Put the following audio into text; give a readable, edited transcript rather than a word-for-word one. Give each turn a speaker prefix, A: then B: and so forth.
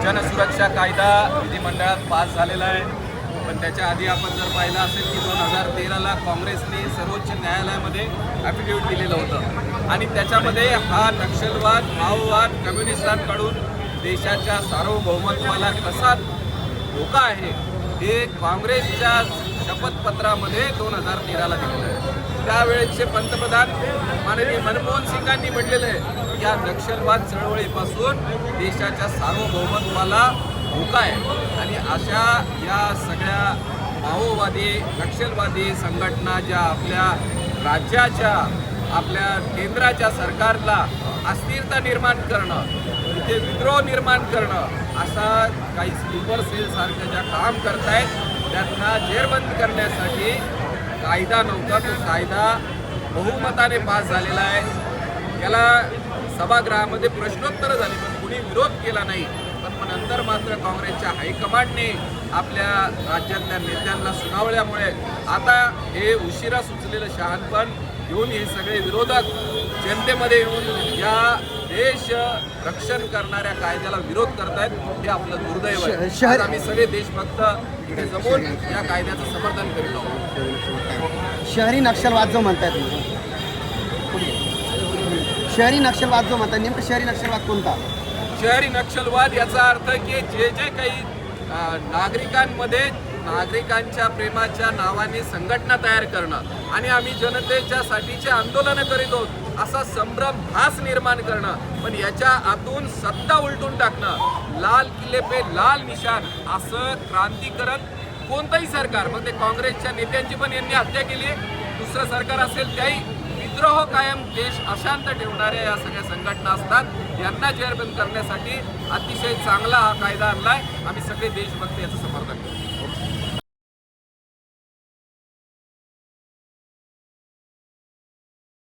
A: जनसुरक्षा कायदा विधिमंडळात पास झालेला आहे, पण त्याच्या आधी आपण जर पाहिलं असेल की 2013ला काँग्रेसने सर्वोच्च न्यायालयामध्ये ॲफिडेव्हिट दिलेलं होतं आणि त्याच्यामध्ये हा नक्षलवाद, माओवाद, कम्युनिस्टांकडून देशाच्या सार्वभौमत्वाला कसा धोका आहे हे काँग्रेसच्या शपथपत्रामध्ये 2013ला दिलेलं आहे. त्यावेळेचे पंतप्रधान माननीय मनमोहन सिंगांनी म्हटलेलं आहे या नक्षलवाद चळवळीपासून देशाच्या सार्वभौमत्वाला धोका आहे आणि अशा या सगळ्या माओवादी नक्षलवादी संघटना ज्या आपल्या राज्याच्या आपल्या केंद्राच्या सरकारला अस्थिरता निर्माण करणं, तिथे विद्रोह निर्माण करणं असा काही स्लीपर सेलसारखं ज्या काम करतायत त्यांना जेरबंद करण्यासाठी कायदा नव्हता, तो कायदा बहुमताने पास झालेला आहे. याला सभागृहामध्ये प्रश्नोत्तरं झाली पण कुणी विरोध केला नाही. पण नंतर मात्र काँग्रेसच्या हायकमांडने आपल्या राज्यातल्या नेत्यांना सुनावल्यामुळे आता हे उशिरा सुचलेलं शहाणपण घेऊन हे सगळे विरोधक जनतेमध्ये येऊन या देश रक्षण करणाऱ्या कायद्याला विरोध करतायत. हे आपलं दुर्दैव आहे. आज आम्ही सगळे देशभक्त इथे जमून या कायद्याचं समर्थन करीत आहोत.
B: शहरी नक्षलवाद जो म्हणतात, शहरी नक्षलवाद जो म्हणतात, नेमकं शहरी नक्षलवाद कोणता?
A: शहरी नक्षलवाद याचा अर्थ की जे जे काही नागरिकांमध्ये नागरिकांच्या प्रेमाच्या नावाने संघटना तयार करणं आणि आम्ही जनतेच्या साठीचे आंदोलनं करीत आहोत असा संभ्रम भास निर्माण करणं, पण याच्या आतून सत्ता उलटून टाकणं, लाल किल्ले पे लाल निशान असं क्रांतीकरण कोणतंही सरकार, मग ते काँग्रेसच्या नेत्यांची पण यांनी हत्या केली आहे, दुसरं सरकार असेल त्याही विद्रोह कायम देश अशांत ठेवणाऱ्या या सगळ्या संघटना असतात, यांना जेरबंद करण्यासाठी अतिशय चांगला हा कायदा आणलाय. आम्ही सगळे देशभक्त याचं समर्थन करतो.